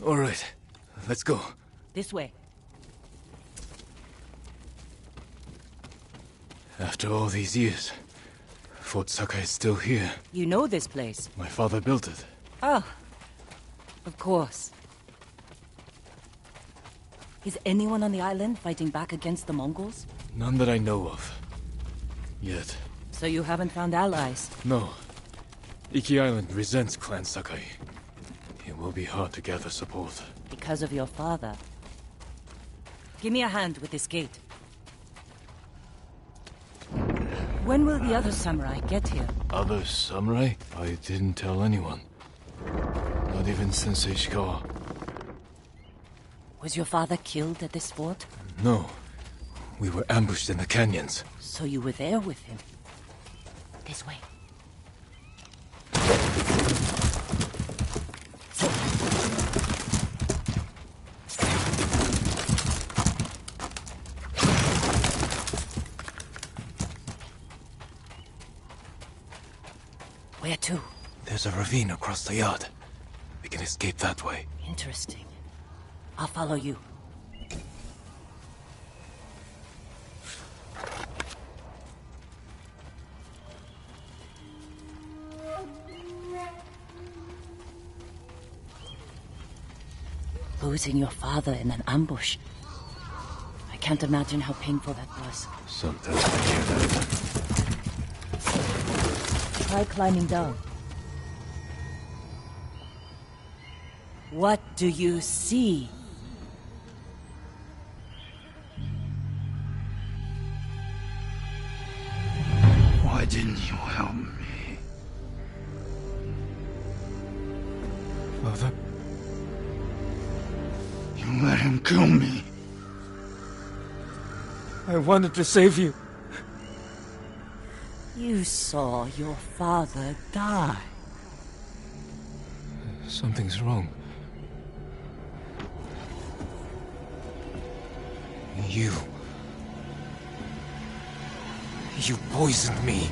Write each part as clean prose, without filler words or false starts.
All right, let's go. This way. After all these years, Fort Sakai is still here. You know this place? My father built it. Oh, of course. Is anyone on the island fighting back against the Mongols? None that I know of. Yet. So you haven't found allies? No. Iki Island resents Clan Sakai. It will be hard to gather support. Because of your father. Give me a hand with this gate. When will the other samurai get here? Other samurai? I didn't tell anyone. Not even Sensei Ishikawa. Was your father killed at this fort? No. We were ambushed in the canyons. So you were there with him? This way. Where to? There's a ravine across the yard. We can escape that way. Interesting. I'll follow you. Losing your father in an ambush. I can't imagine how painful that was. Sometimes I hear that. Try climbing down. What do you see? Why didn't you help me? Father? You let him kill me. I wanted to save you. You saw your father die. Something's wrong. You poisoned me.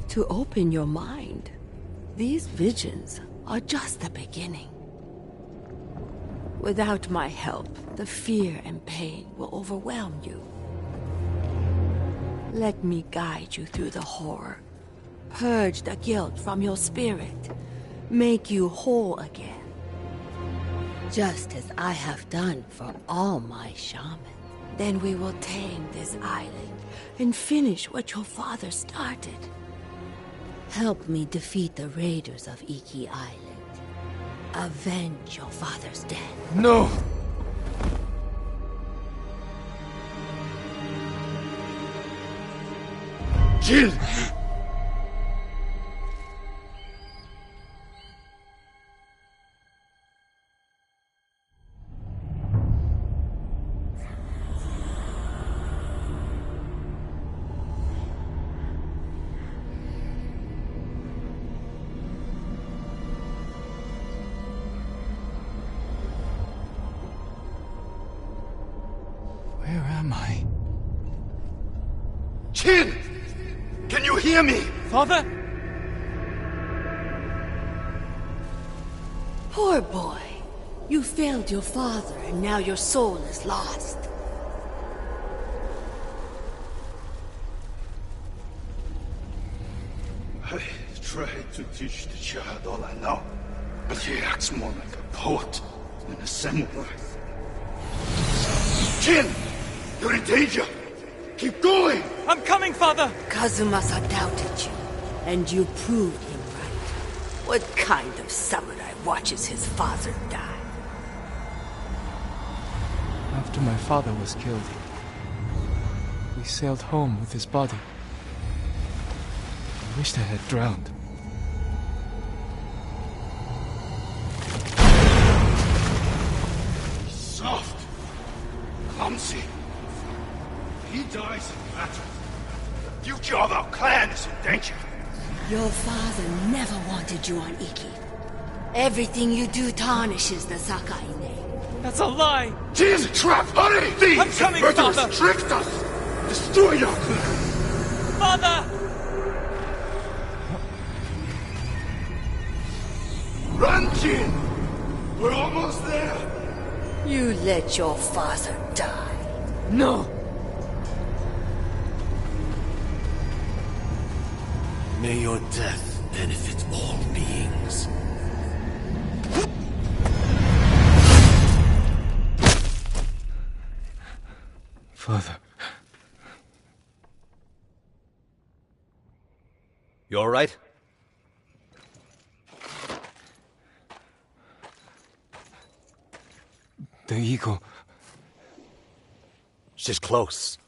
To open your mind, these visions are just the beginning. Without my help, the fear and pain will overwhelm you. Let me guide you through the horror. Purge the guilt from your spirit. Make you whole again. Just as I have done for all my shamans. Then we will tame this island and finish what your father started. Help me defeat the raiders of Iki Island. Avenge your father's death. No! Jill! Where am I? Chin! Can you hear me? Father? Poor boy. You failed your father, and now your soul is lost. I tried to teach the child all I know, but he acts more like a poet than a samurai. Chin! You're in danger! Keep going! I'm coming, Father! Kazumasa doubted you, and you proved him right. What kind of samurai watches his father die? After my father was killed, we sailed home with his body. I wished I had drowned. Soft! Clumsy! He dies in battle. The future of our clan is in danger. Your father never wanted you on Iki. Everything you do tarnishes the Sakai name. That's a lie! She's a trap! Hurry! Thieves I'm coming, and murderers Father! tricked us! Destroy your clan! Father! Run, Jin! We're almost there! You let your father die. No! May your death benefit all beings. Father. You all right? The eagle. She's close.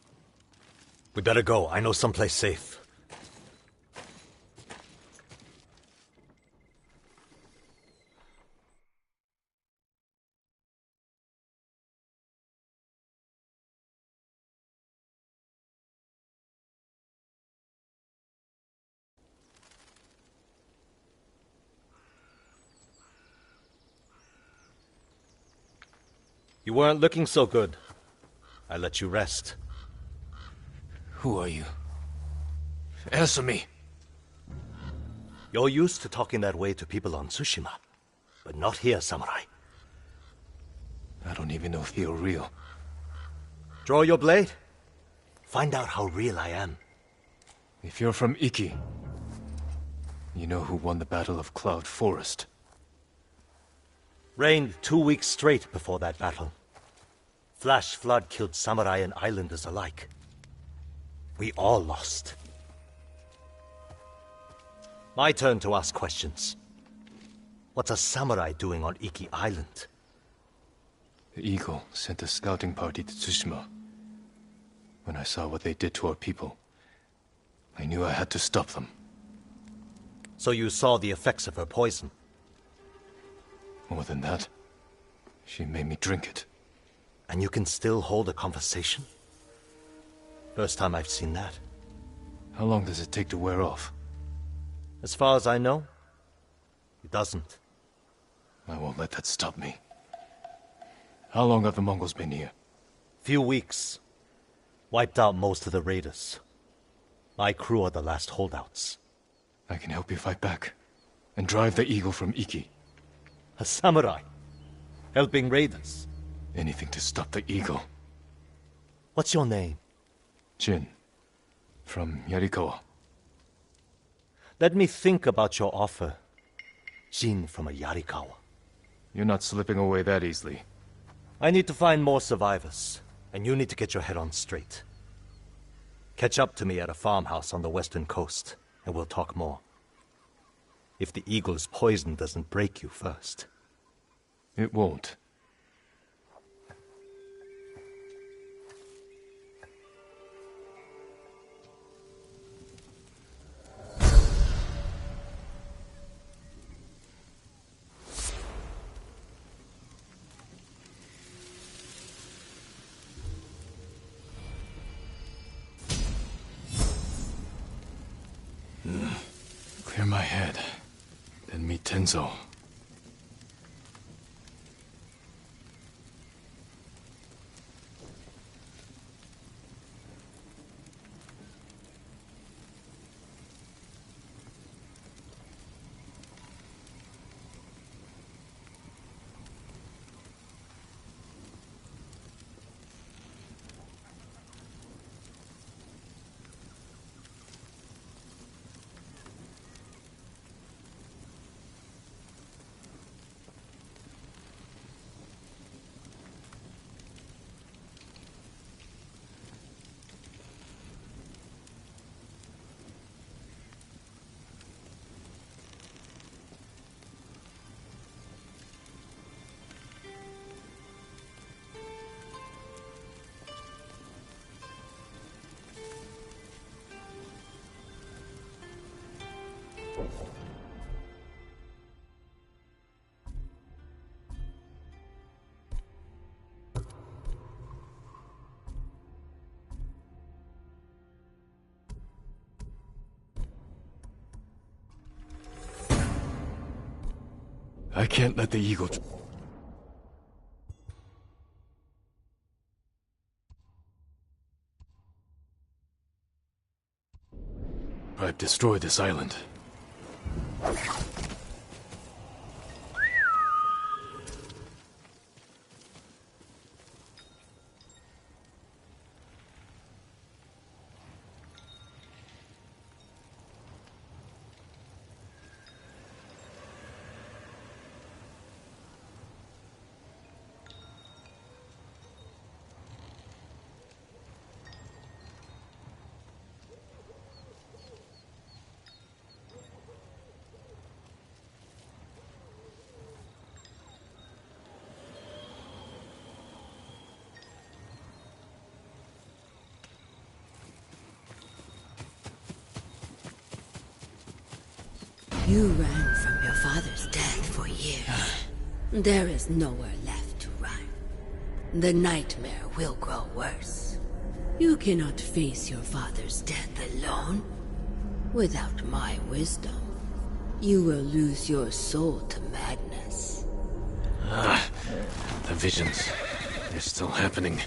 We better go. I know someplace safe. You weren't looking so good. I let you rest. Who are you? Answer me. You're used to talking that way to people on Tsushima, but not here, Samurai. I don't even know if you're real. Draw your blade. Find out how real I am. If you're from Iki, you know who won the Battle of Cloud Forest. Rained 2 weeks straight before that battle. Flash flood killed samurai and islanders alike. We all lost. My turn to ask questions. What's a samurai doing on Iki Island? The Eagle sent a scouting party to Tsushima. When I saw what they did to our people, I knew I had to stop them. So you saw the effects of her poison? More than that, she made me drink it. And you can still hold a conversation? First time I've seen that. How long does it take to wear off? As far as I know, it doesn't. I won't let that stop me. How long have the Mongols been here? Few weeks. Wiped out most of the raiders. My crew are the last holdouts. I can help you fight back, and drive the Eagle from Iki. A samurai? Helping raiders? Anything to stop the Eagle. What's your name? Jin, from Yarikawa. Let me think about your offer. Jin from a Yarikawa. You're not slipping away that easily. I need to find more survivors, and you need to get your head on straight. Catch up to me at a farmhouse on the western coast, and we'll talk more. If the Eagle's poison doesn't break you first. It won't. Clear my head, then meet Tenzo. I can't let the Eagle... I've destroyed this island. You ran from your father's death for years. There is nowhere left to run. The nightmare will grow worse. You cannot face your father's death alone. Without my wisdom, you will lose your soul to madness. The visions. They're still happening.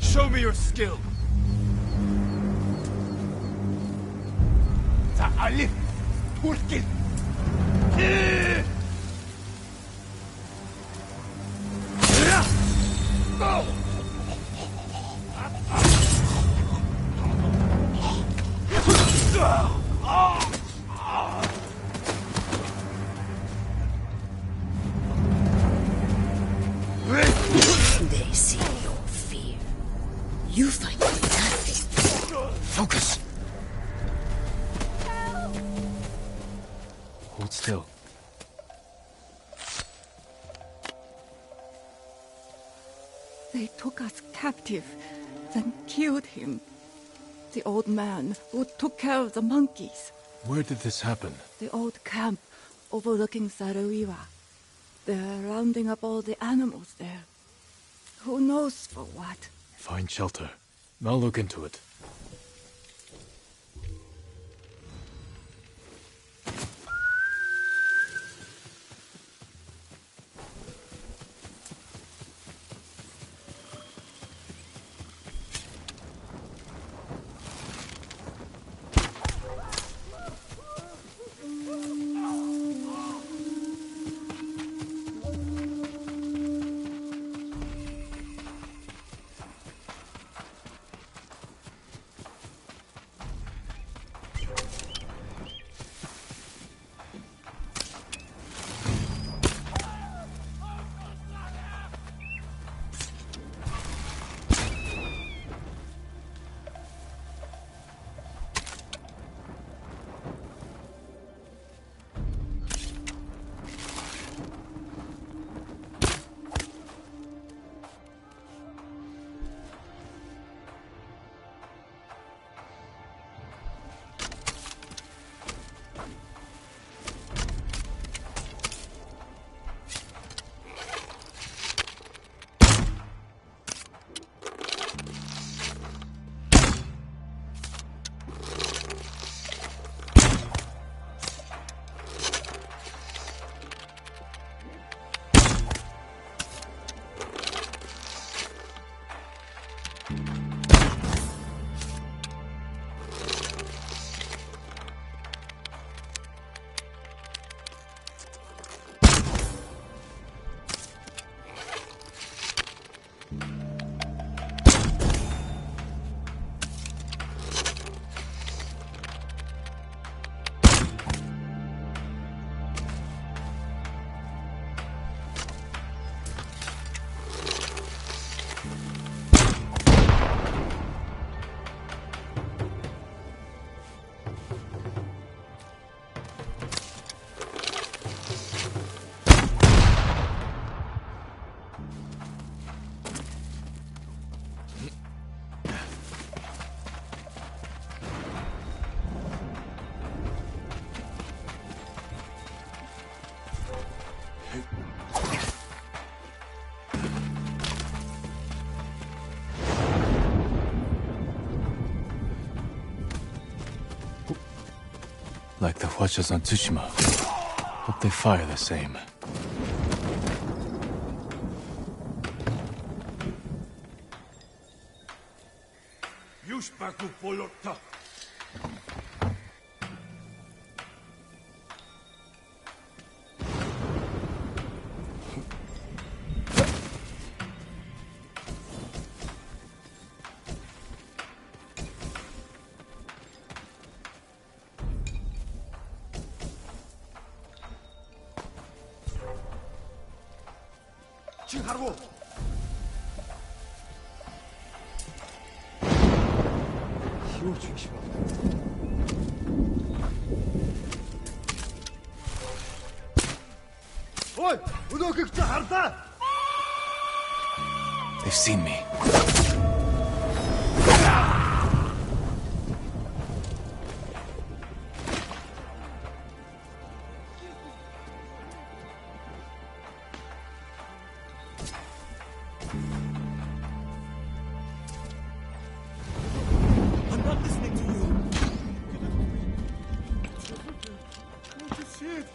Show me your skill. تعالي تركي. They see your fear. You fight nothing. Focus! Hold still. They took us captive, then killed him. The old man who took care of the monkeys. Where did this happen? The old camp overlooking Sarawiwa. They're rounding up all the animals there. Who knows for what? Find shelter. I'll look into it. Like the Watchers on Tsushima. Hope they fire the same. Yuspaku Polota. 칭하고. 희우 중심. 어이, 우도 극자 harta. They've seen me. I'm not listening to you. Don't you see it?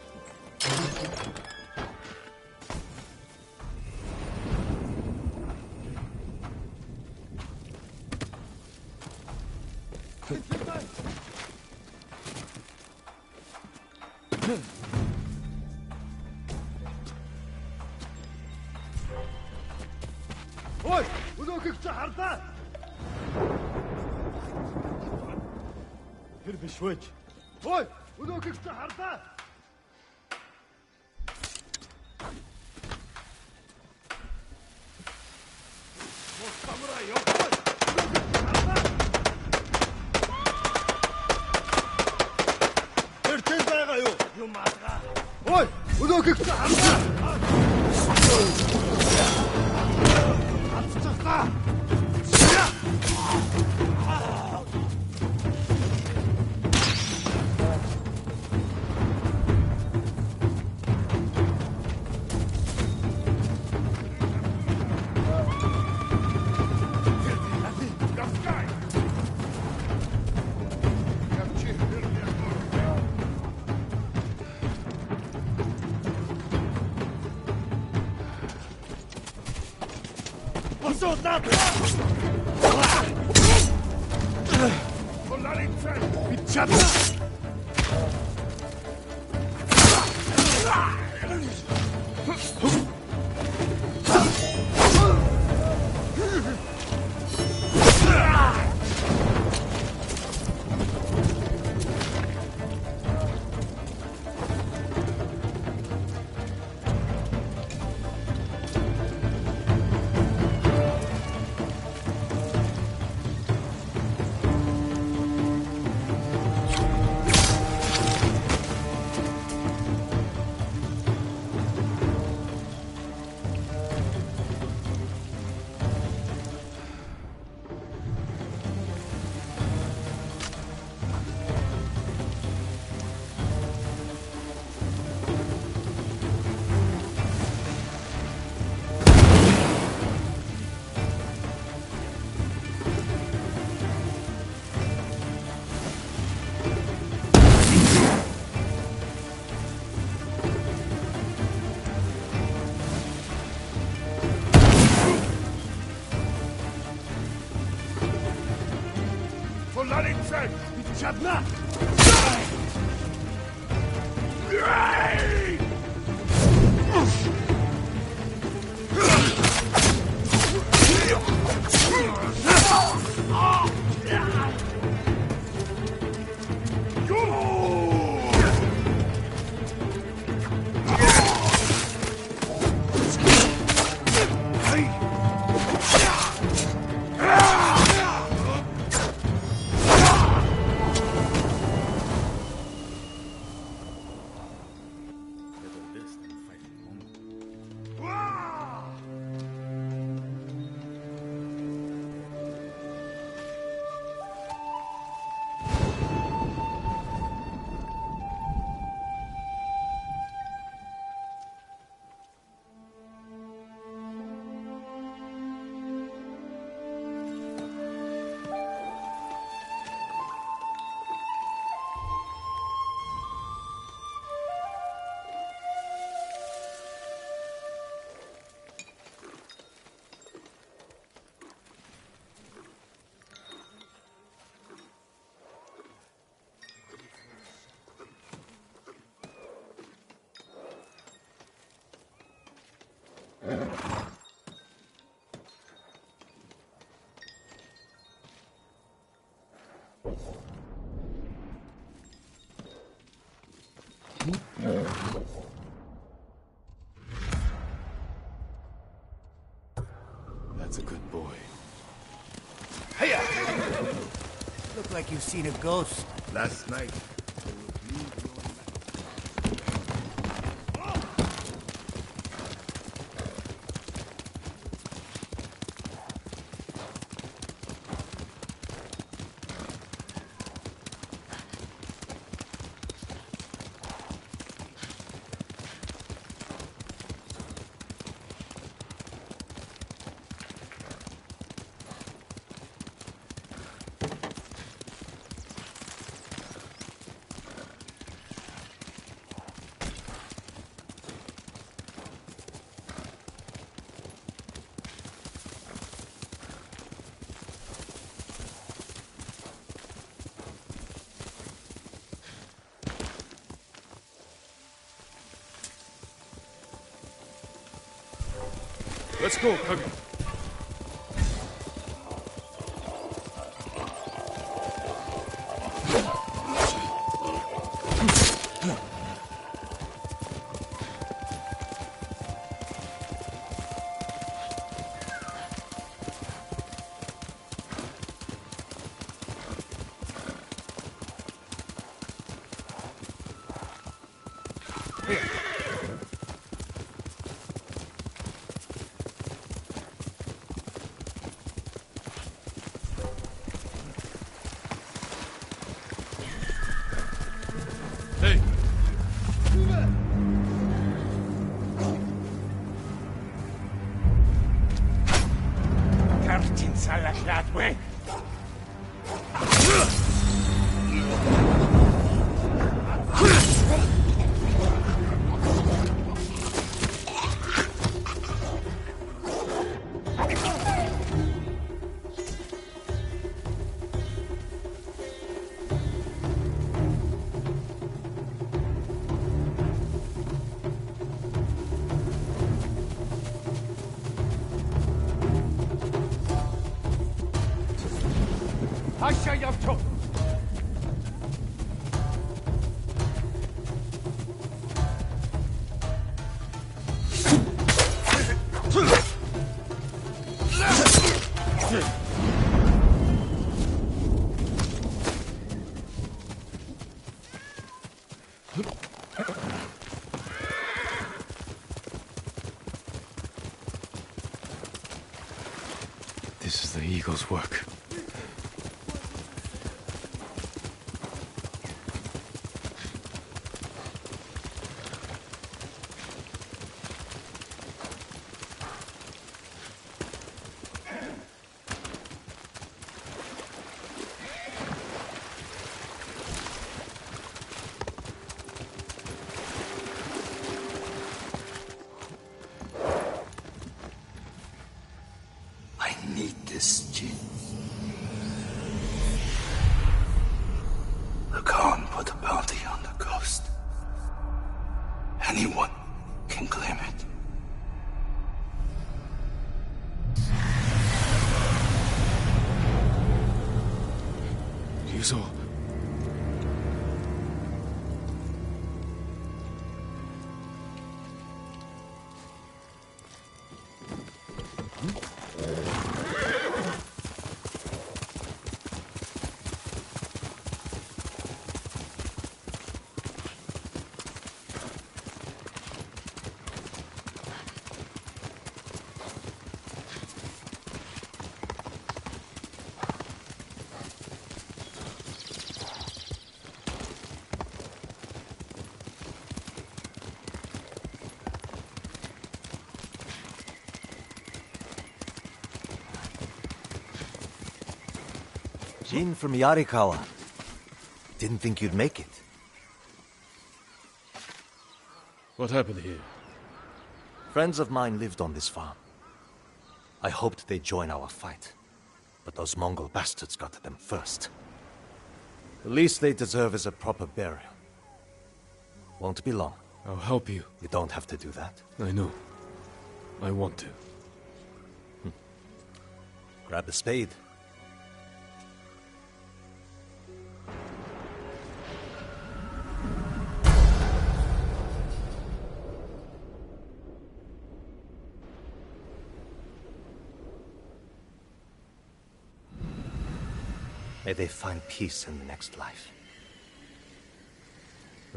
어이, 우도 극자 harta. هرب شوي. هوي ودوك افتح هوي ودوك افتح That's a good boy. Hiya! Look like you've seen a ghost. Last night. Let's go, Kage. Hey! Kartin salaklatwe! Ashayavto! This is the Eagle's work. I need this, Jin. The Khan put a bounty on the ghost. Anyone can claim it. Ryuzo. Jin from Yarikawa. Didn't think you'd make it. What happened here? Friends of mine lived on this farm. I hoped they'd join our fight, but those Mongol bastards got to them first. The least they deserve is a proper burial. Won't be long. I'll help you. You don't have to do that. I know. I want to. Grab the spade. May they find peace in the next life.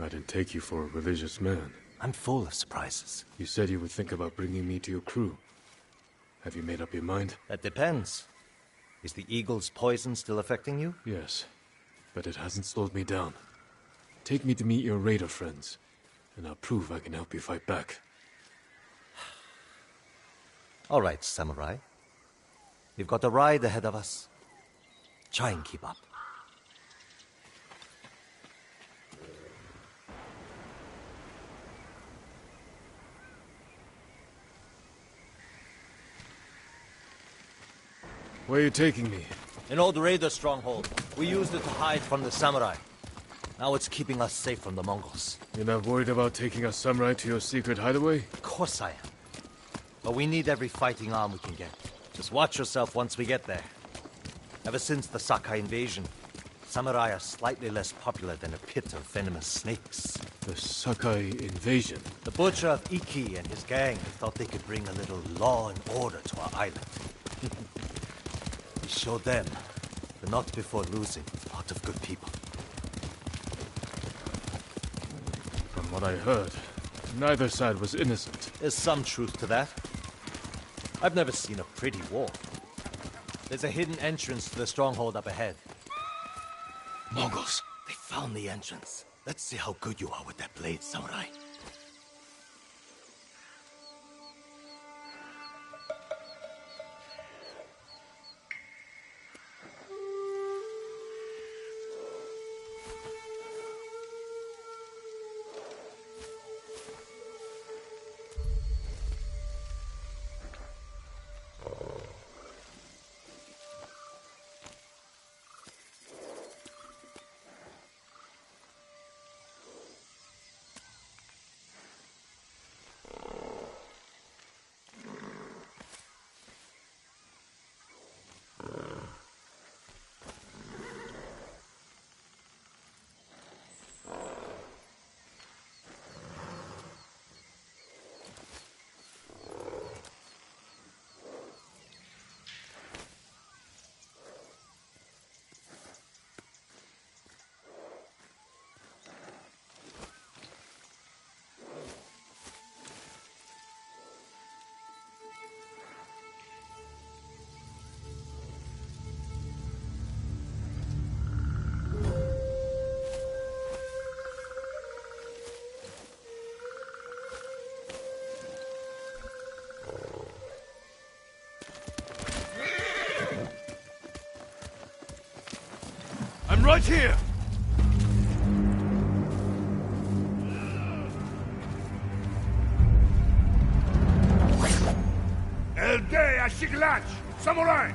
I didn't take you for a religious man. I'm full of surprises. You said you would think about bringing me to your crew. Have you made up your mind? That depends. Is the eagle's poison still affecting you? Yes, but it hasn't slowed me down. Take me to meet your raider friends, and I'll prove I can help you fight back. All right, samurai. We've got a ride ahead of us. Try and keep up. Where are you taking me? An old raider stronghold. We used it to hide from the samurai. Now it's keeping us safe from the Mongols. You're not worried about taking a samurai to your secret hideaway? Of course I am. But we need every fighting arm we can get. Just watch yourself once we get there. Ever since the Sakai invasion, samurai are slightly less popular than a pit of venomous snakes. The Sakai invasion? The butcher of Iki and his gang thought they could bring a little law and order to our island. We showed them, but not before losing a lot of good people. From what I heard, neither side was innocent. There's some truth to that. I've never seen a pretty war. There's a hidden entrance to the stronghold up ahead. Mongols! They found the entrance. Let's see how good you are with that blade, samurai. I'm right here! El Day Ashiglatch! Samurai!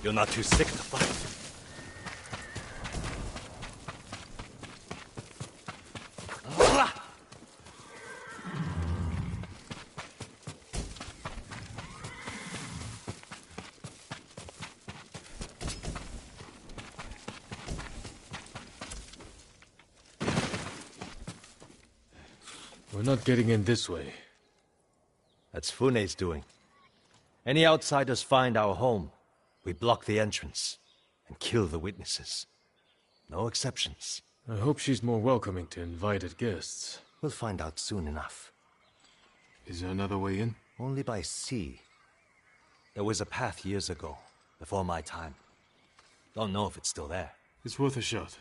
You're not too sick to fight. We're not getting in this way. That's Fune's doing. Any outsiders find our home, we block the entrance and kill the witnesses. No exceptions. I hope she's more welcoming to invited guests. We'll find out soon enough. Is there another way in? Only by sea. There was a path years ago, before my time. Don't know if it's still there. It's worth a shot.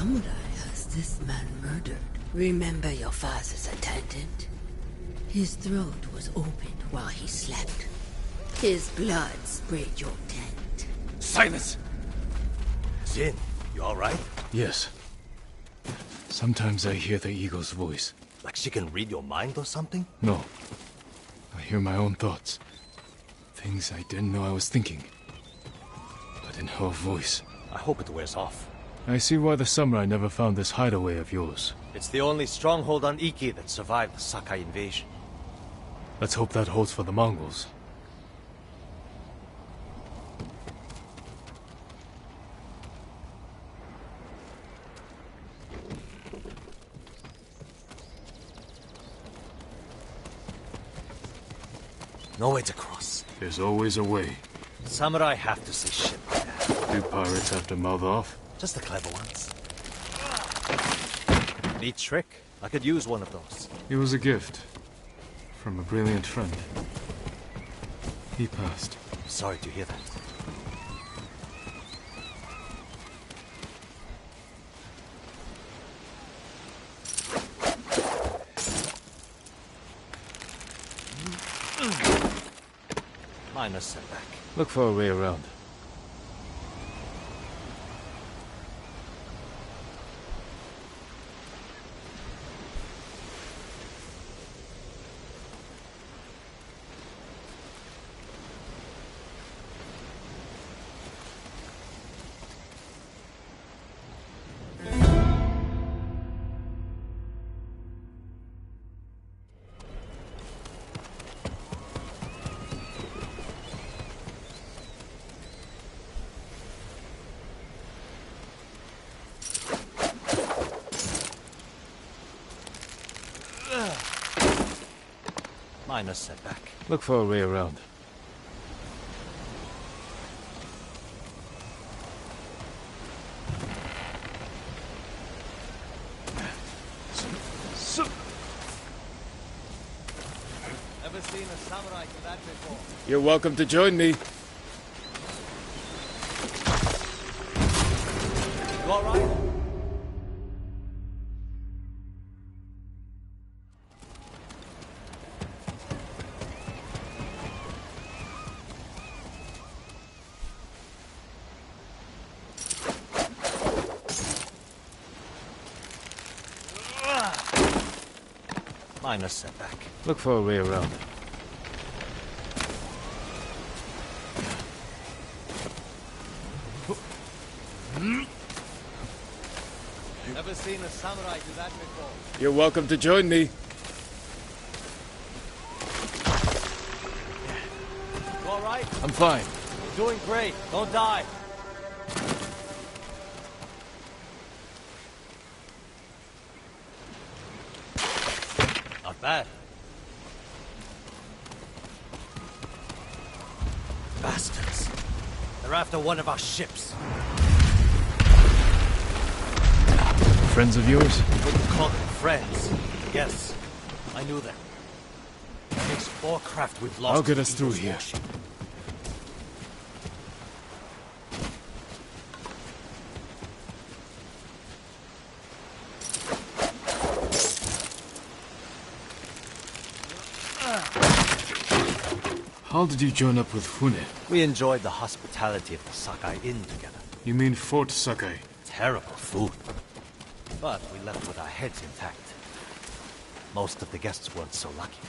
samurai has this man murdered? Remember your father's attendant? His throat was opened while he slept. His blood sprayed your tent. Silence! Jin, you alright? Yes. Sometimes I hear the eagle's voice. Like she can read your mind or something? No. I hear my own thoughts. Things I didn't know I was thinking. But in her voice. I hope it wears off. I see why the samurai never found this hideaway of yours. It's the only stronghold on Iki that survived the Sakai invasion. Let's hope that holds for the Mongols. No way to cross. There's always a way. Samurai have to say shit like that. Do pirates have to mouth off? Just the clever ones. Neat trick. I could use one of those. It was a gift. From a brilliant friend. He passed. Sorry to hear that. Minor setback. Look for a way around. Minor setback. Look for a way around. Never seen a samurai do that before. You're welcome to join me. You alright? Minor setback. Look for a way around. Never seen a samurai do that before. You're welcome to join me. You alright? I'm fine. You're doing great. Don't die. Not bad. Bastards. They're after one of our ships. Friends of yours? Wouldn't call them friends. Yes, I knew them. It takes 4 craft we've lost. I'll get to us through Eagle's here. warship. How did you join up with Fune? We enjoyed the hospitality of the Sakai Inn together. You mean Fort Sakai? Terrible food. But we left with our heads intact. Most of the guests weren't so lucky.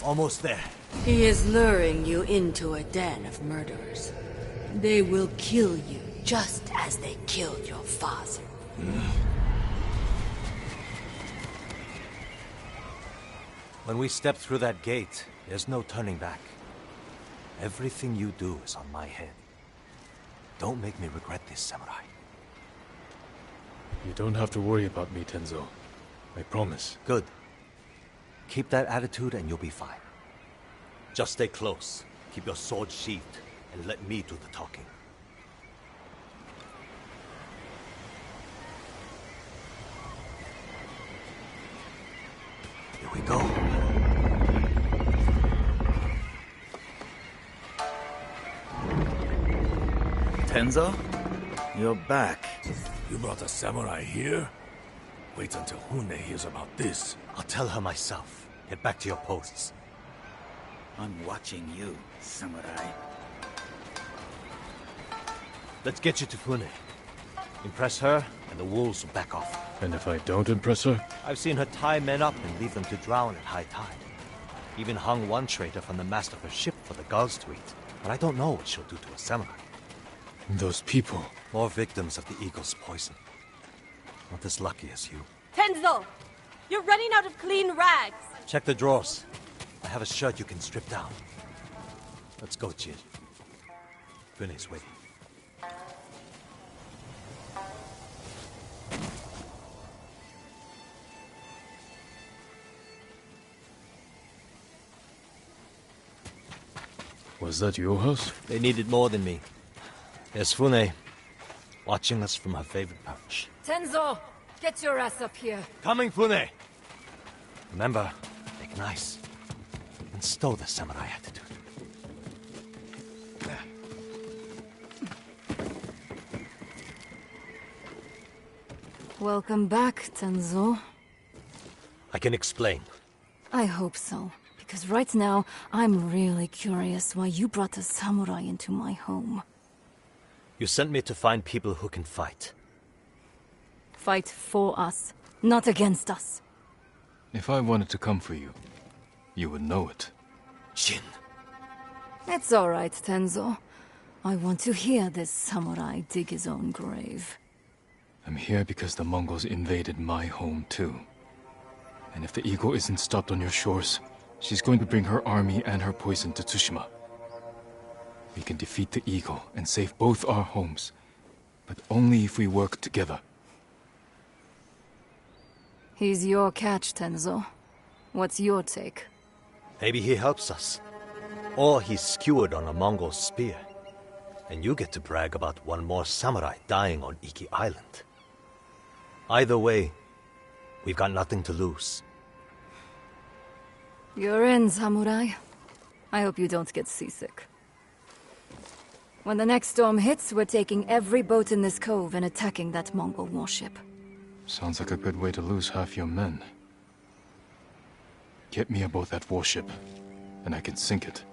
Almost there. He is luring you into a den of murderers. They will kill you just as they killed your father. When we step through that gate, there's no turning back. Everything you do is on my head. Don't make me regret this, Samurai. You don't have to worry about me, Tenzo. I promise. Good. Keep that attitude and you'll be fine. Just stay close, keep your sword sheathed, and let me do the talking. Here we go. Tenzo? You're back. You brought a samurai here? Wait until Hune hears about this. I'll tell her myself. Get back to your posts. I'm watching you, samurai. Let's get you to Fune. Impress her, and the wolves will back off. And if I don't impress her? I've seen her tie men up and leave them to drown at high tide. Even hung one traitor from the mast of her ship for the gulls to eat. But I don't know what she'll do to a samurai. Those people. More victims of the eagle's poison. Not as lucky as you. Tenzo! You're running out of clean rags! Check the drawers. I have a shirt you can strip down. Let's go, Jin. Fune's waiting. Was that your house? They needed more than me. There's Fune, watching us from her favorite perch. Tenzo! Get your ass up here! Coming, Fune! Remember, make nice. And stow the samurai attitude. Welcome back, Tenzo. I can explain. I hope so. Because right now, I'm really curious why you brought a samurai into my home. You sent me to find people who can fight. Fight for us, not against us. If I wanted to come for you, you would know it. Jin. It's all right, Tenzo. I want to hear this samurai dig his own grave. I'm here because the Mongols invaded my home too. And if the eagle isn't stopped on your shores, she's going to bring her army and her poison to Tsushima. We can defeat the eagle and save both our homes, but only if we work together. He's your catch, Tenzo. What's your take? Maybe he helps us. Or he's skewered on a Mongol spear. And you get to brag about one more samurai dying on Iki Island. Either way, we've got nothing to lose. You're in, samurai. I hope you don't get seasick. When the next storm hits, we're taking every boat in this cove and attacking that Mongol warship. Sounds like a good way to lose half your men. Get me aboard that warship, and I can sink it.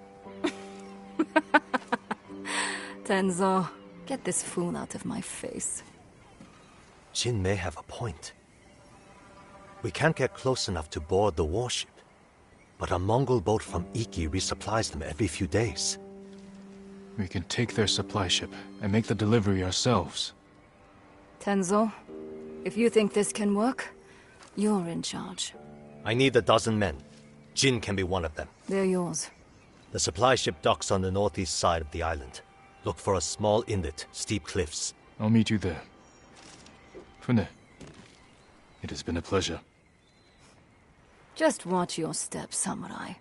Tenzo, get this fool out of my face. Jin may have a point. We can't get close enough to board the warship. But a Mongol boat from Iki resupplies them every few days. We can take their supply ship and make the delivery ourselves. Tenzo, if you think this can work, you're in charge. I need a dozen men. Jin can be one of them. They're yours. The supply ship docks on the northeast side of the island. Look for a small inlet, steep cliffs. I'll meet you there. Fune, it has been a pleasure. Just watch your step, samurai.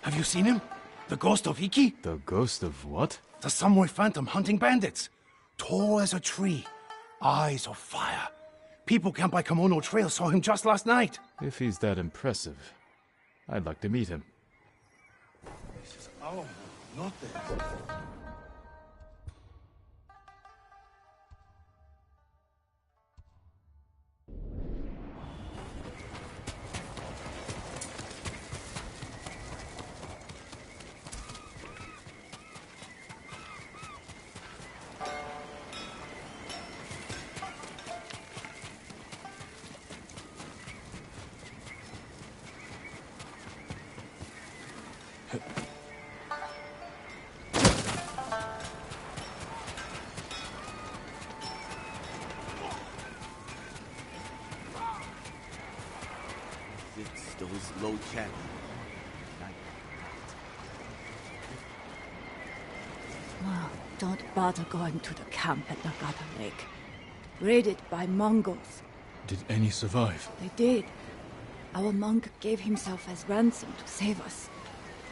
Have you seen him? The ghost of Iki? The ghost of what? The samurai phantom hunting bandits. Tall as a tree. Eyes of fire. People camped by Kimono Trail saw him just last night. If he's that impressive, I'd like to meet him. Oh, not this. Fix those low channels. Well, don't bother going to the camp at Nagata Lake. Raided by Mongols. Did any survive? They did. Our monk gave himself as ransom to save us.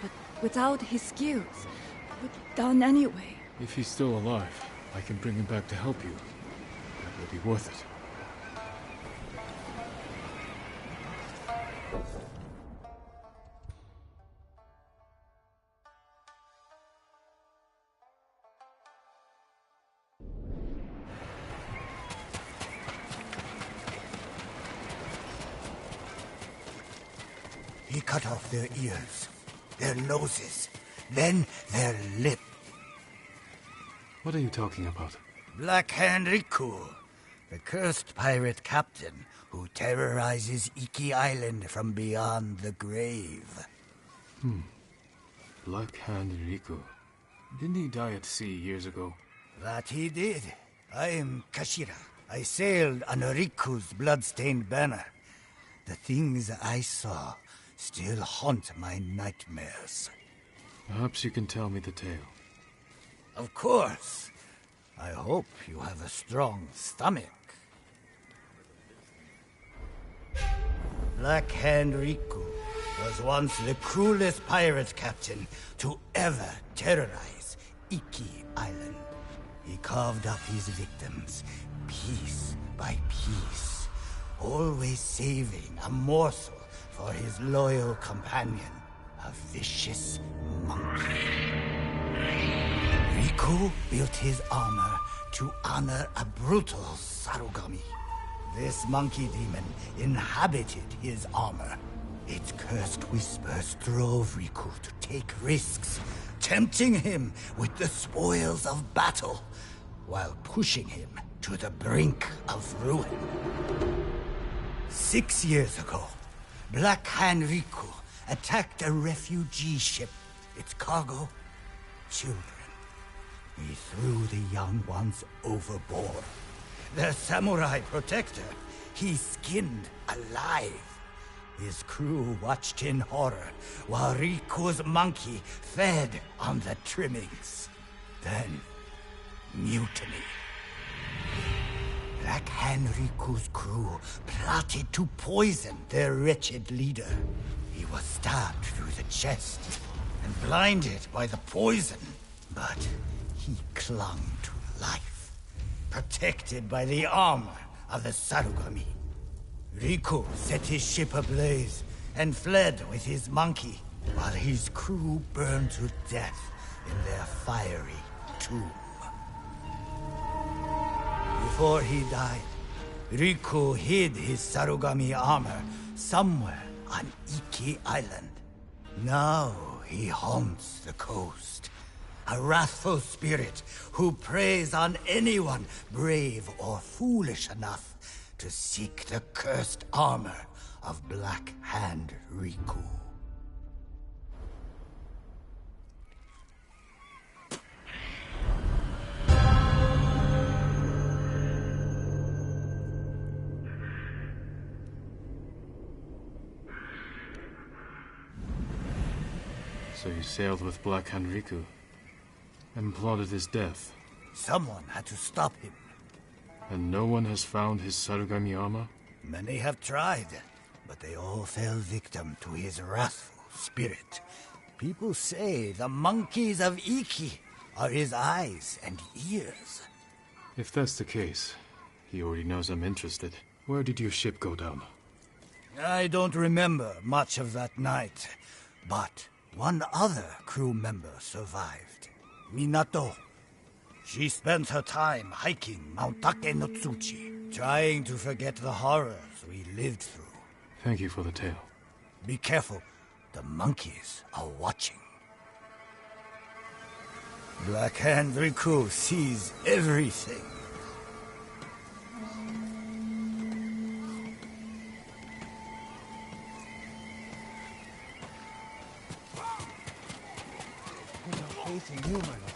But without his skills, it would be done anyway. If he's still alive, I can bring him back to help you. That will be worth it. He cut off their ears, their noses, then their lip. What are you talking about? Black Hand Riku, the cursed pirate captain who terrorizes Iki Island from beyond the grave. Black Hand Riku. Didn't he die at sea years ago? That he did. I am Kashira. I sailed under Riku's blood-stained banner. The things I saw still haunt my nightmares. Perhaps you can tell me the tale. Of course. I hope you have a strong stomach. Black Hand Riku was once the cruelest pirate captain to ever terrorize Iki Island. He carved up his victims, piece by piece, always saving a morsel for his loyal companion, a vicious monkey. Riku built his armor to honor a brutal Sarugami. This monkey demon inhabited his armor. Its cursed whispers drove Riku to take risks, tempting him with the spoils of battle, while pushing him to the brink of ruin. 6 years ago, Black Hand Riku attacked a refugee ship. Its cargo, children. He threw the young ones overboard. The samurai protector, he skinned alive. His crew watched in horror while Riku's monkey fed on the trimmings. Then, mutiny. Black Hand Riku's crew plotted to poison their wretched leader. He was stabbed through the chest and blinded by the poison. But he clung to life, protected by the armor of the Sarugami. Riku set his ship ablaze and fled with his monkey, while his crew burned to death in their fiery tomb. Before he died, Riku hid his Sarugami armor somewhere on Iki Island. Now he haunts the coast, a wrathful spirit who preys on anyone brave or foolish enough to seek the cursed armor of Black Hand Riku. So you sailed with Black Hand Riku and plotted his death. Someone had to stop him. And no one has found his Sarugami armor? Many have tried, but they all fell victim to his wrathful spirit. People say the monkeys of Iki are his eyes and ears. If that's the case, he already knows I'm interested. Where did your ship go down? I don't remember much of that night, but one other crew member survived. Minato. She spent her time hiking Mount Take no Tsuchi, trying to forget the horrors we lived through. Thank you for the tale. Be careful. The monkeys are watching. Black Hand Riku sees everything. awaiting you, my lord.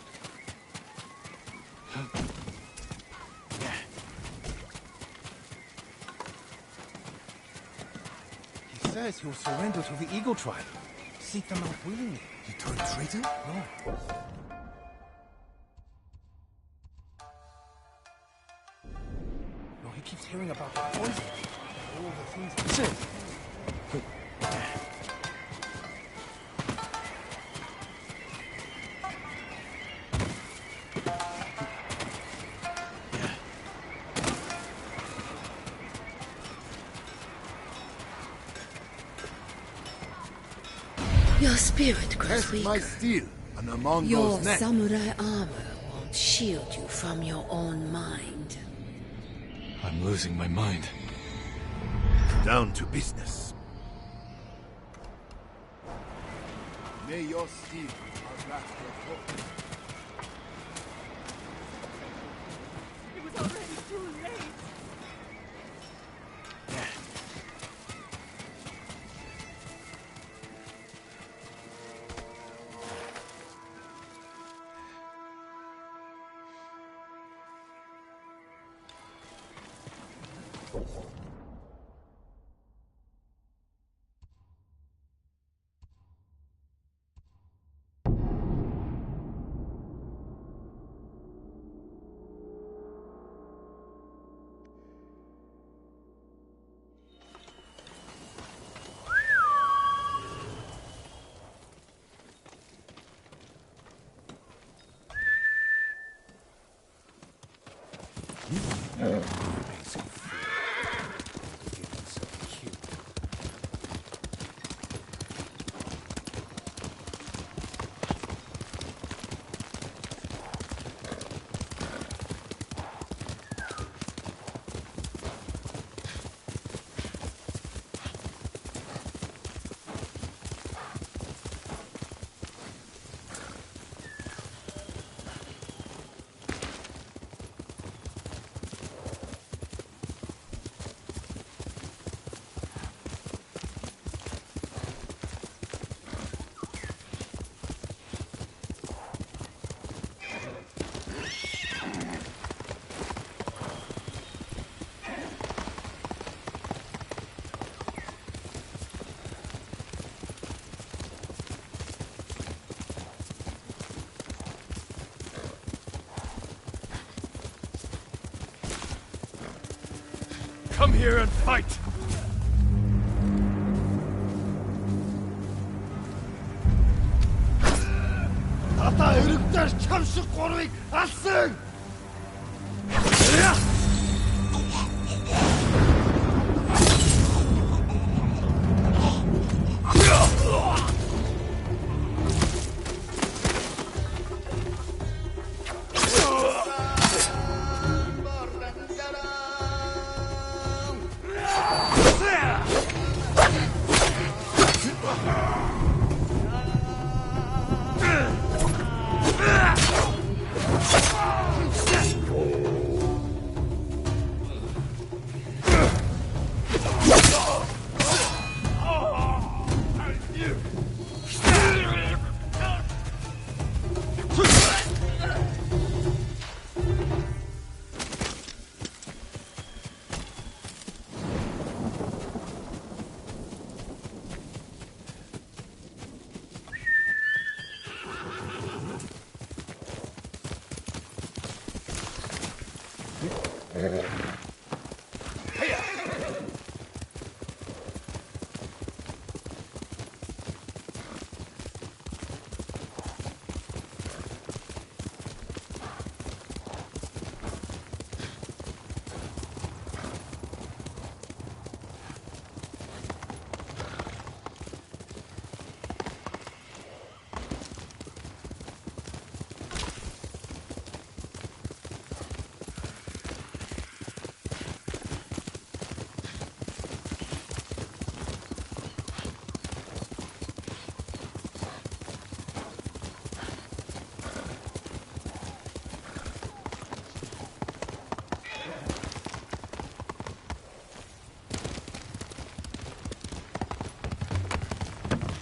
He says he'll surrender to the Eagle Tribe. Seek them out willingly. You turned traitor? No. No, he keeps hearing about the poison. All the things he says. Your spirit grows Test my weaker. steel on the Mongol's Your neck. samurai armor won't shield you from your own mind. I'm losing my mind. Down to business. May your steel harass your foe. It was already too late. Come here and fight! Ата өргөдөр чам шиг гурвыг алсан!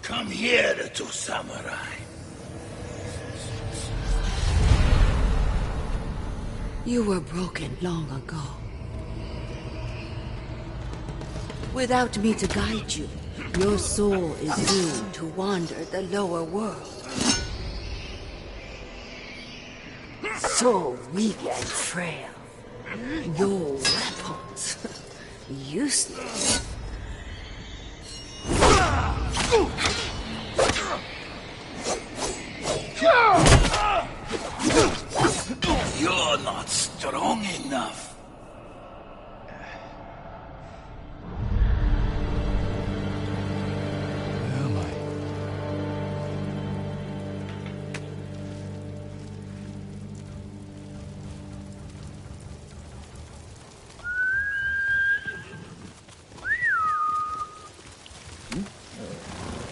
Come here, little samurai. You were broken long ago. Without me to guide you, your soul is doomed to wander the lower world. So weak and frail. Your weapons. Useless. You're not strong enough. Where am I?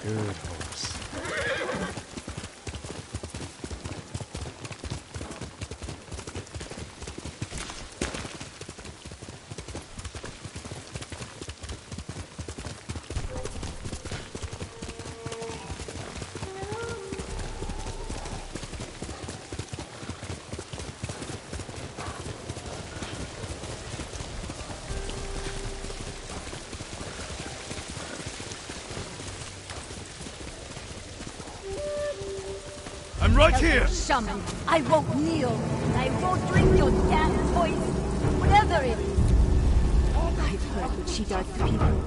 Good horse. I'm right here! Shaman, I won't kneel. I won't drink your damn poison. Whatever it is. I've heard what she does to people.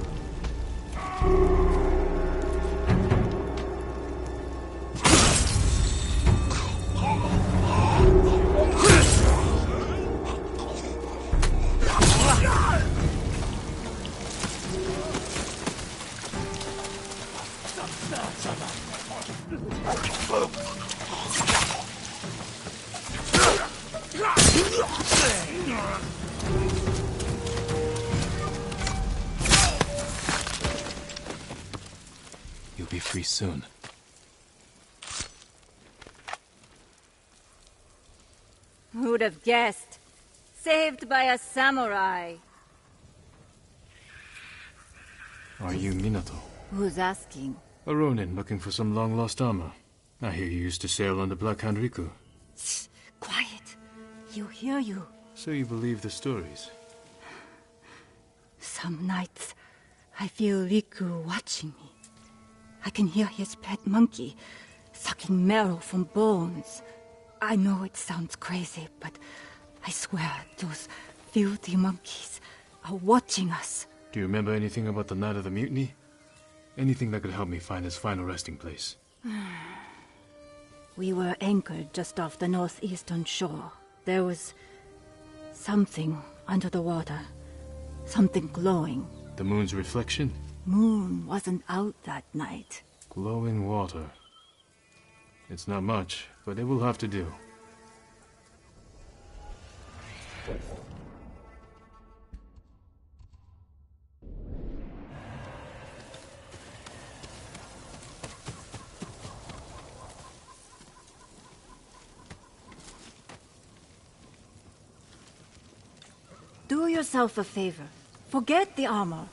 You'll be free soon. Who'd have guessed? Saved by a samurai. Are you Minato? Who's asking? A Ronin looking for some long-lost armor. I hear you used to sail on the Black Hand Riku. Shh, quiet. He'll hear you. So you believe the stories? Some nights, I feel Riku watching me. I can hear his pet monkey sucking marrow from bones. I know it sounds crazy, but I swear those filthy monkeys are watching us. Do you remember anything about the night of the mutiny? Anything that could help me find his final resting place? We were anchored just off the northeastern shore. There was something under the water. Something glowing. The moon's reflection? Moon wasn't out that night. Glowing water. It's not much, but it will have to do. Do yourself a favor. Forget the armor.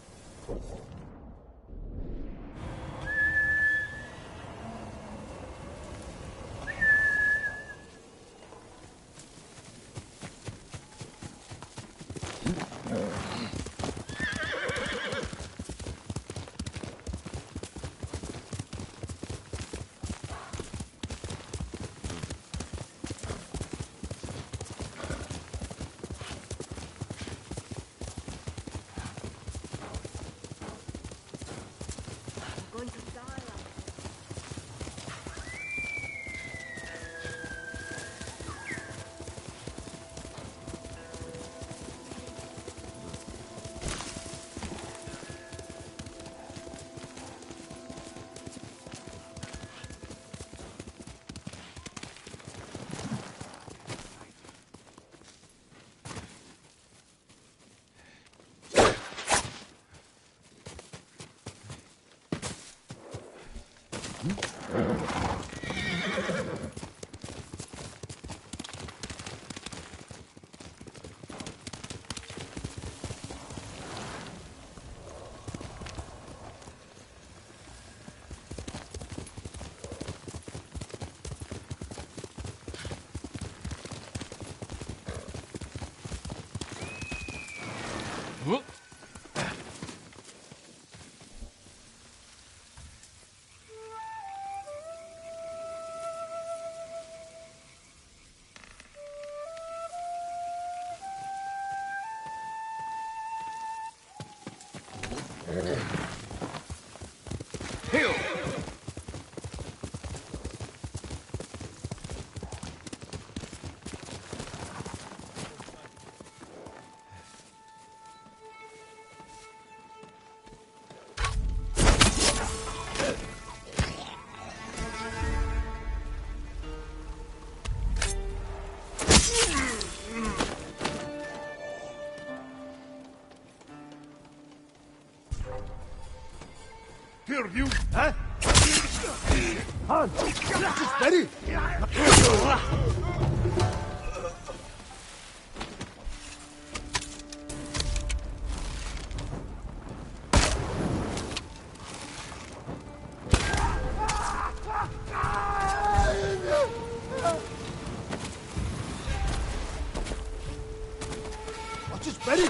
Here, you! Huh? Han! Just ready! Just ready!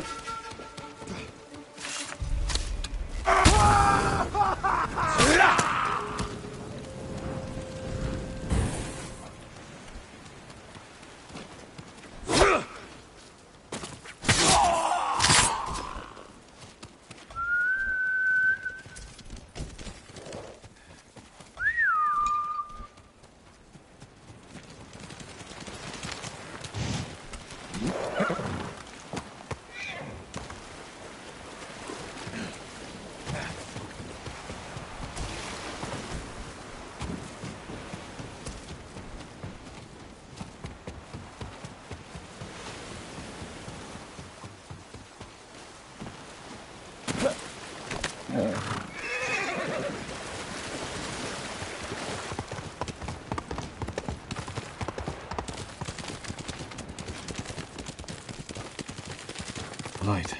Light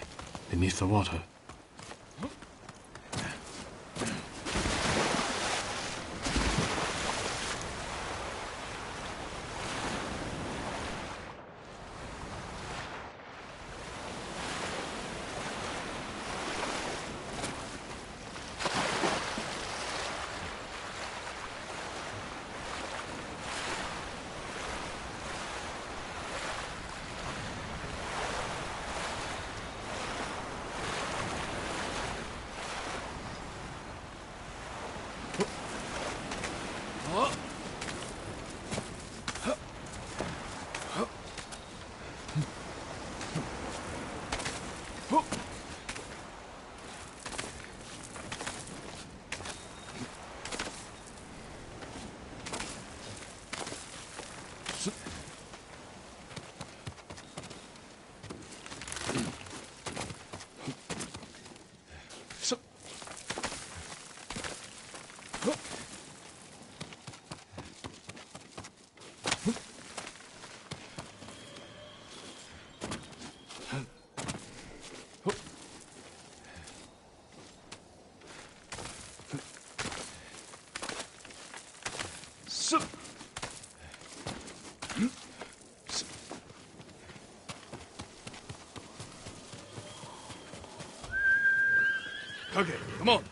beneath the water. Okay, come on.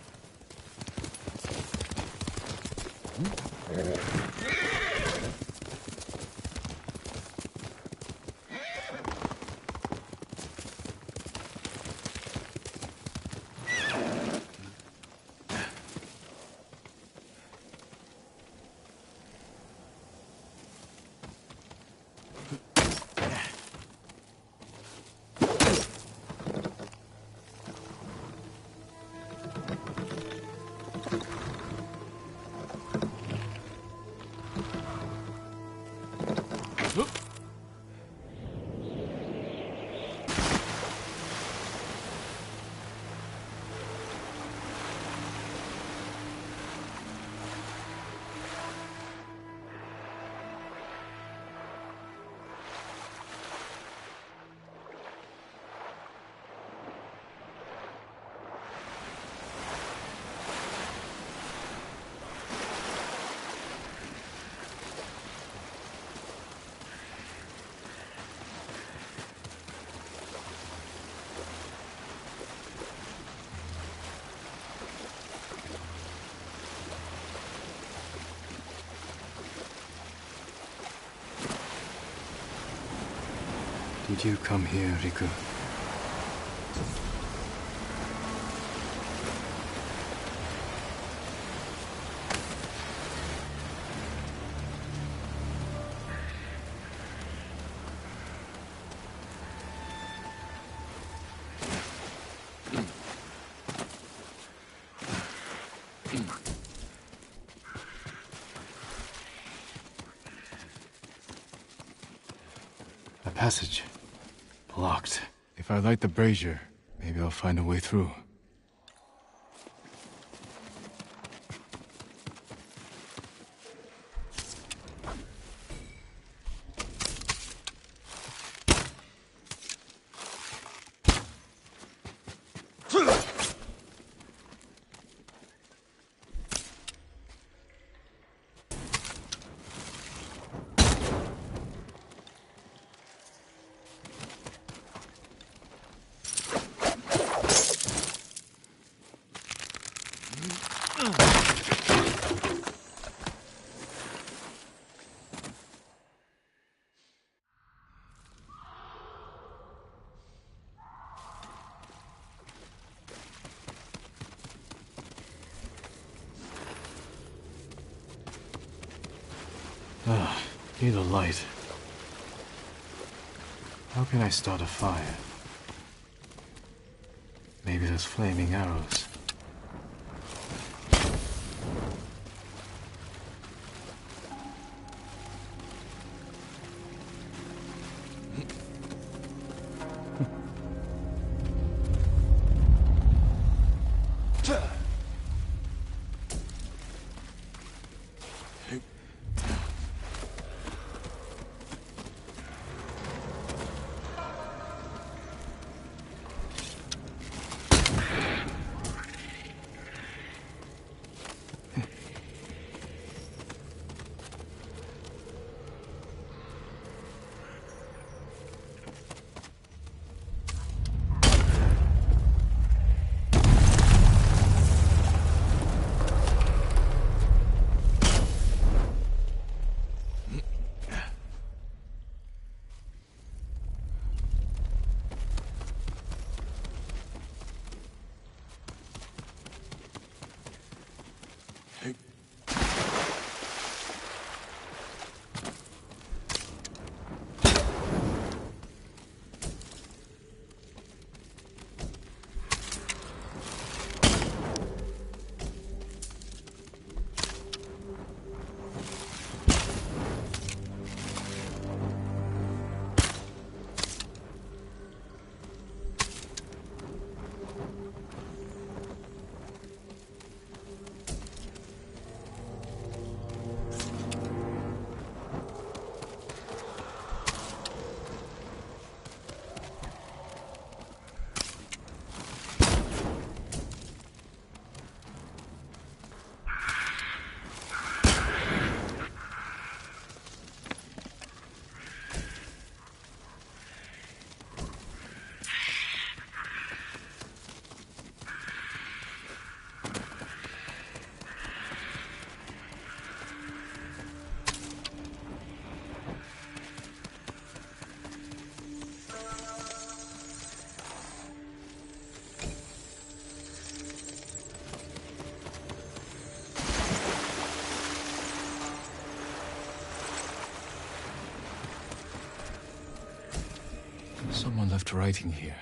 Did you come here, Riku? A passage. Blocked. If I light the brazier, maybe I'll find a way through. Need a light. How can I start a fire? Maybe those flaming arrows. Someone left writing here.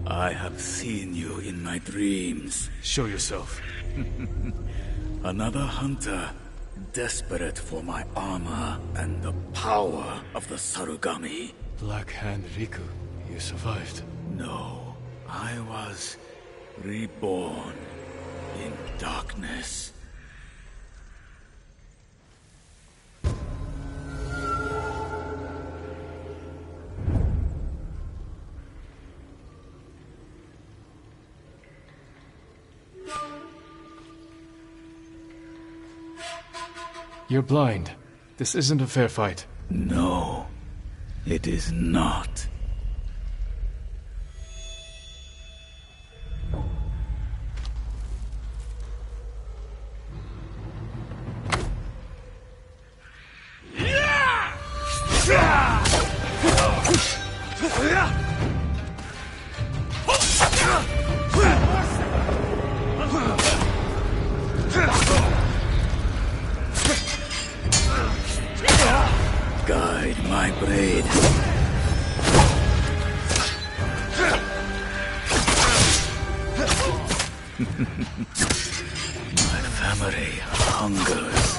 I have seen you in my dreams. Show yourself. Another hunter, desperate for my armor and the power of the Sarugami. Black Hand Riku, you survived. No, I was reborn in darkness. You're blind. This isn't a fair fight. No, it is not. Guide my blade. My family hungers.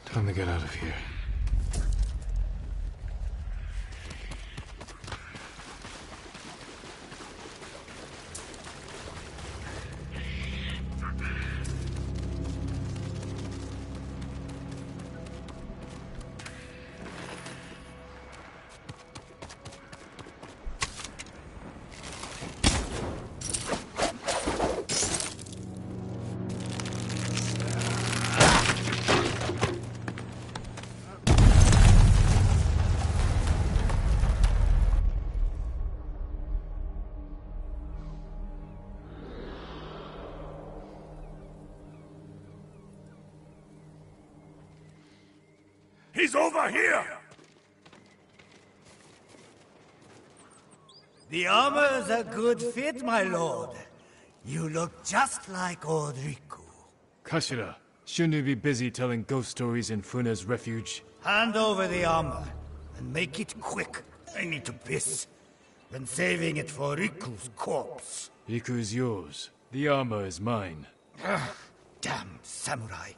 Time to get out of here. He's over here! The armor's a good fit, my lord. You look just like old Riku. Kashira, shouldn't you be busy telling ghost stories in Funa's refuge? Hand over the armor, and make it quick. I need to piss. Been saving it for Riku's corpse. Riku's yours. The armor is mine. Damn samurai.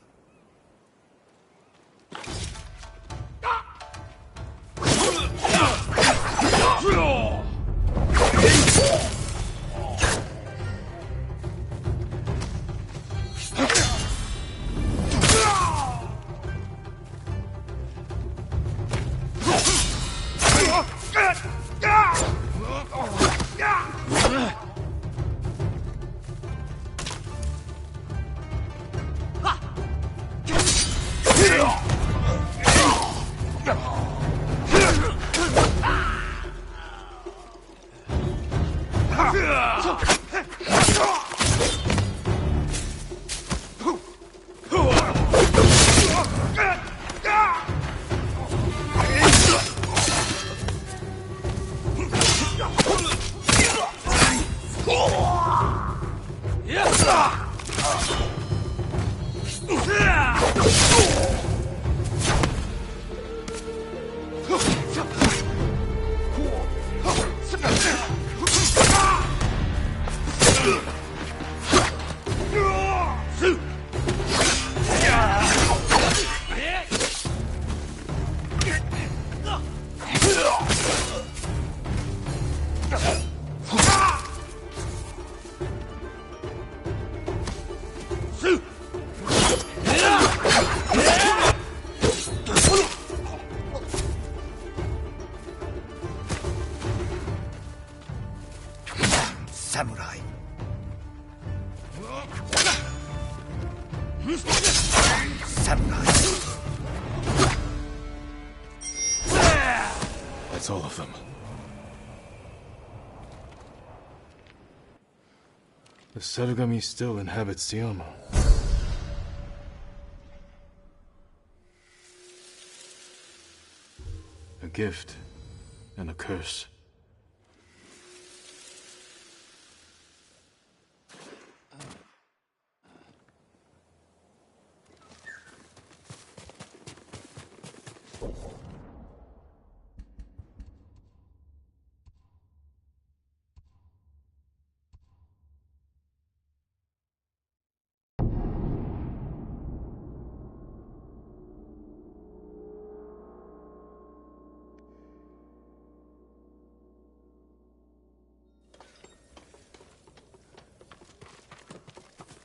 Samurai. Samurai. That's all of them. The Sarugami still inhabits the armor. A gift and a curse.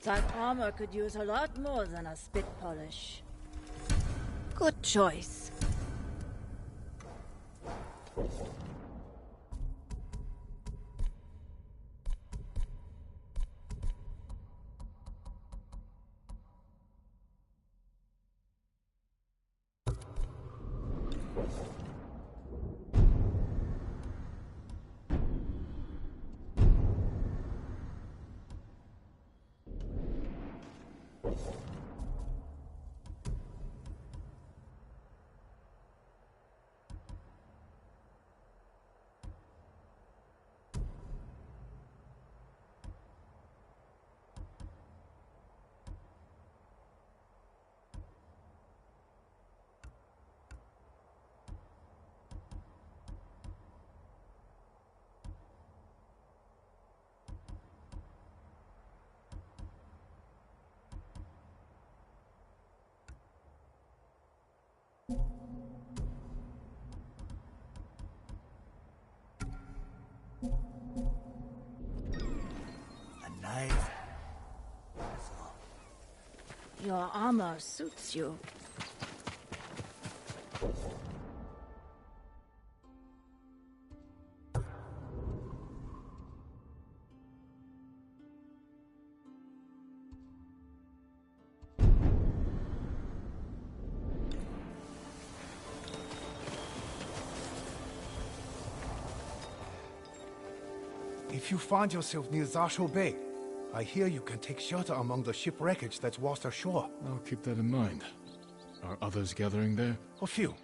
That armor could use a lot more than a spit polish. Good choice. A knife. Your armor suits you. If you find yourself near Zasho Bay, I hear you can take shelter among the ship wreckage that's washed ashore. I'll keep that in mind. Are others gathering there? A few.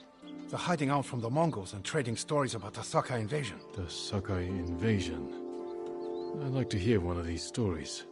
They're hiding out from the Mongols and trading stories about the Sakai invasion. The Sakai invasion. I'd like to hear one of these stories.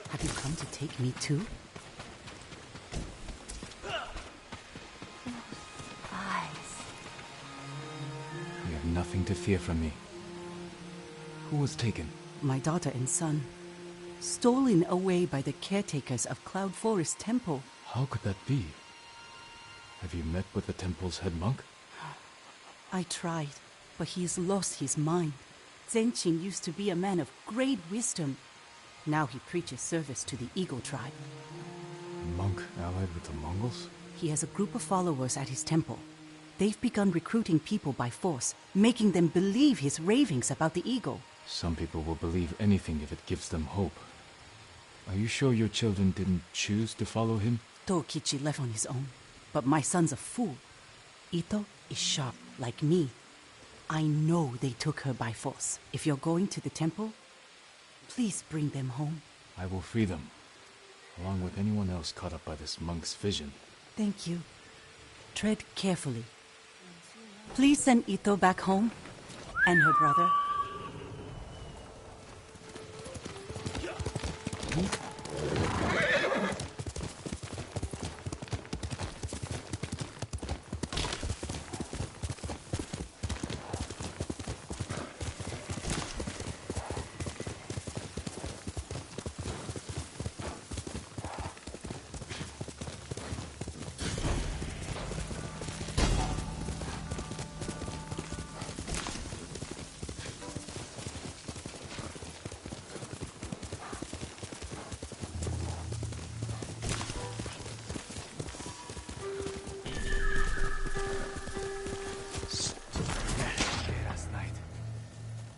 Have you come to take me too? Eyes. You have nothing to fear from me. Who was taken? My daughter and son. Stolen away by the caretakers of Cloud Forest Temple. How could that be? Have you met with the temple's head monk? I tried, but he has lost his mind. Zhenqin used to be a man of great wisdom. Now he preaches service to the Eagle tribe. A monk allied with the Mongols? He has a group of followers at his temple. They've begun recruiting people by force, making them believe his ravings about the Eagle. Some people will believe anything if it gives them hope. Are you sure your children didn't choose to follow him? Tokichi left on his own, but my son's a fool. Ito is sharp, like me. I know they took her by force. If you're going to the temple, please bring them home. I will free them, along with anyone else caught up by this monk's vision. Thank you. Tread carefully. Please send Ito back home, and her brother.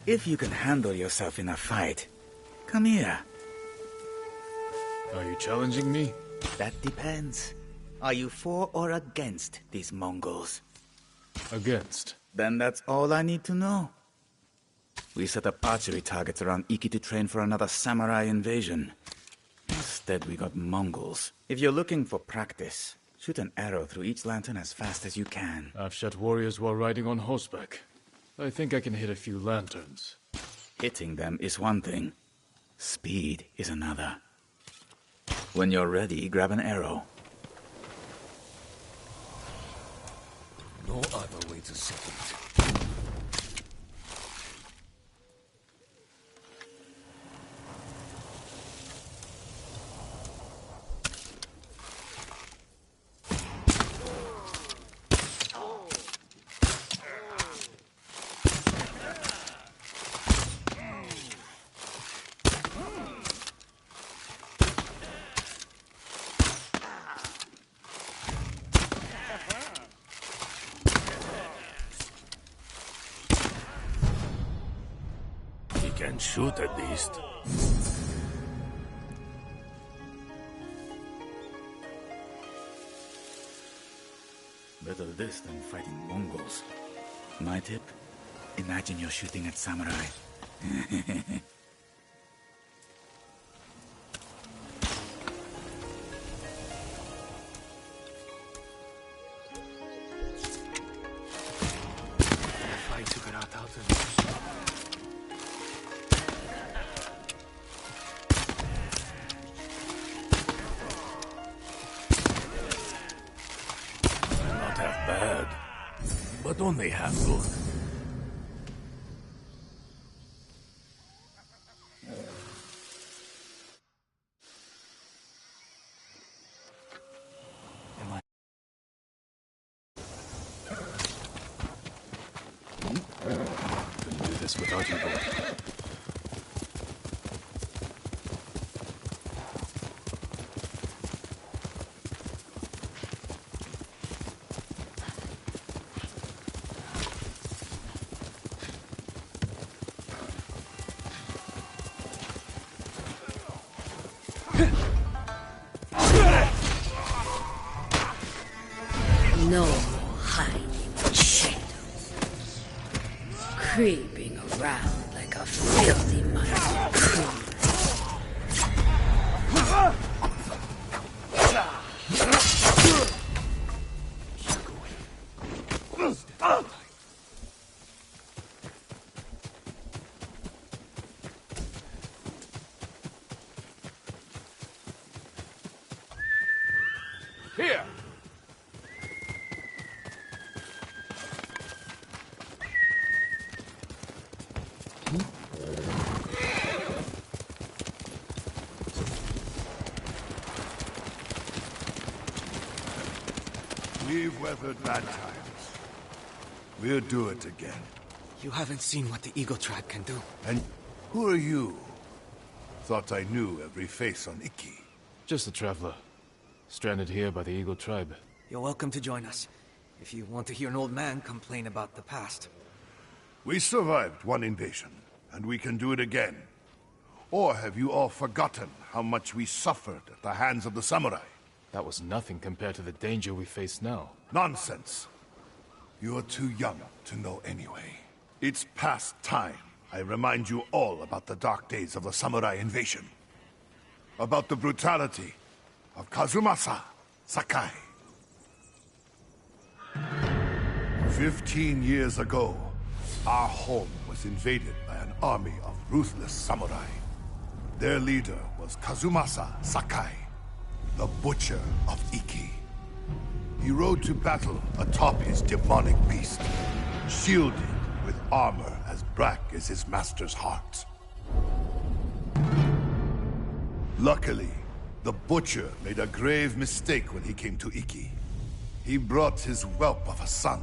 If you can handle yourself in a fight, come here. Are you challenging me? That depends. Are you for or against these Mongols? Against. Then that's all I need to know. We set up archery targets around Iki to train for another samurai invasion. Instead, we got Mongols. If you're looking for practice, shoot an arrow through each lantern as fast as you can. I've shot warriors while riding on horseback. I think I can hit a few lanterns. Hitting them is one thing. Speed is another. When you're ready, grab an arrow. no other way to set it. Can shoot at least. Better this than fighting Mongols. My tip? Imagine you're shooting at samurai. But only half good. Couldn't do this without you, boy. No more hiding in the shadows. Creeping around like a filthy minded criminal. Here! We've weathered bad times. We'll do it again. You haven't seen what the Eagle Tribe can do. And who are you? Thought I knew every face on Iki. Just a traveler. Stranded here by the Eagle Tribe. You're welcome to join us, if you want to hear an old man complain about the past. We survived one invasion, and we can do it again. Or have you all forgotten how much we suffered at the hands of the samurai? That was nothing compared to the danger we face now. Nonsense. You're too young to know anyway. It's past time I remind you all about the dark days of the samurai invasion. About the brutality of Kazumasa Sakai. 15 years ago, our home was invaded by an army of ruthless samurai. Their leader was Kazumasa Sakai, the Butcher of Iki. He rode to battle atop his demonic beast, shielded with armor as black as his master's heart. Luckily, the Butcher made a grave mistake when he came to Iki. He brought his whelp of a son.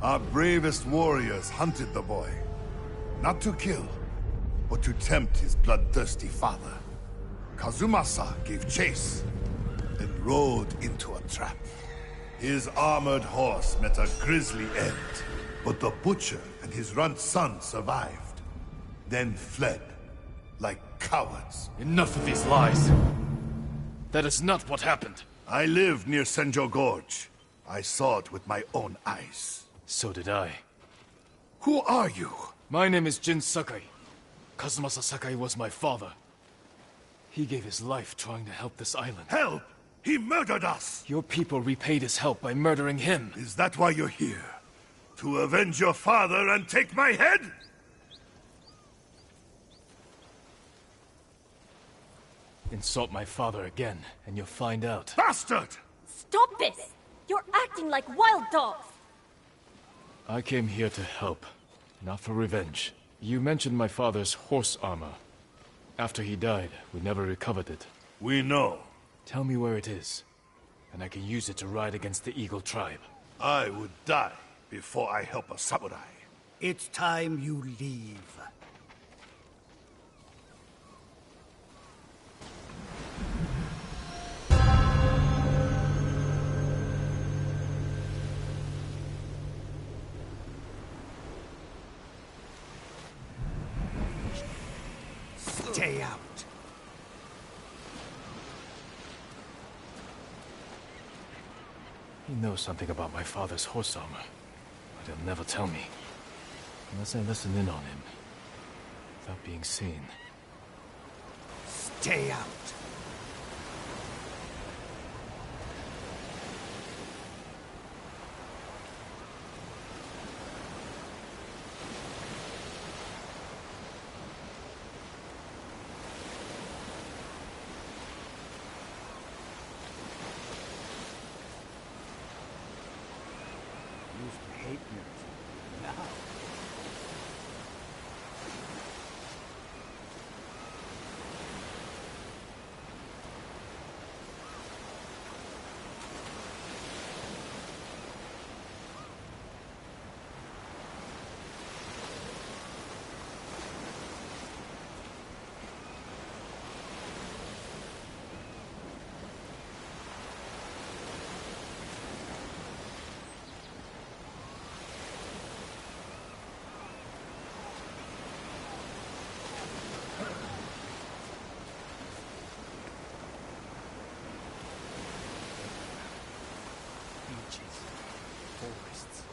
Our bravest warriors hunted the boy, not to kill, but to tempt his bloodthirsty father. Kazumasa gave chase, then rode into a trap. His armored horse met a grisly end, but the Butcher and his runt son survived, then fled like cowards. Enough of these lies. That is not what happened. I lived near Senjo Gorge. I saw it with my own eyes. So did I. Who are you? My name is Jin Sakai. Kazumasa Sakai was my father. He gave his life trying to help this island. Help! He murdered us! Your people repaid his help by murdering him. Is that why you're here? To avenge your father and take my head? Insult my father again, and you'll find out. Bastard! Stop this! You're acting like wild dogs! I came here to help, not for revenge. You mentioned my father's horse armor. After he died, we never recovered it. We know. Tell me where it is, and I can use it to ride against the Eagle tribe. I would die before I help a samurai. It's time you leave. Stay out. He knows something about my father's horse armor, but he'll never tell me. Unless I listen in on him, without being seen. Stay out. Used to hate nerds. Now. Beaches, forests.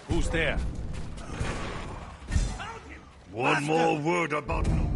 Who's there? One more word about no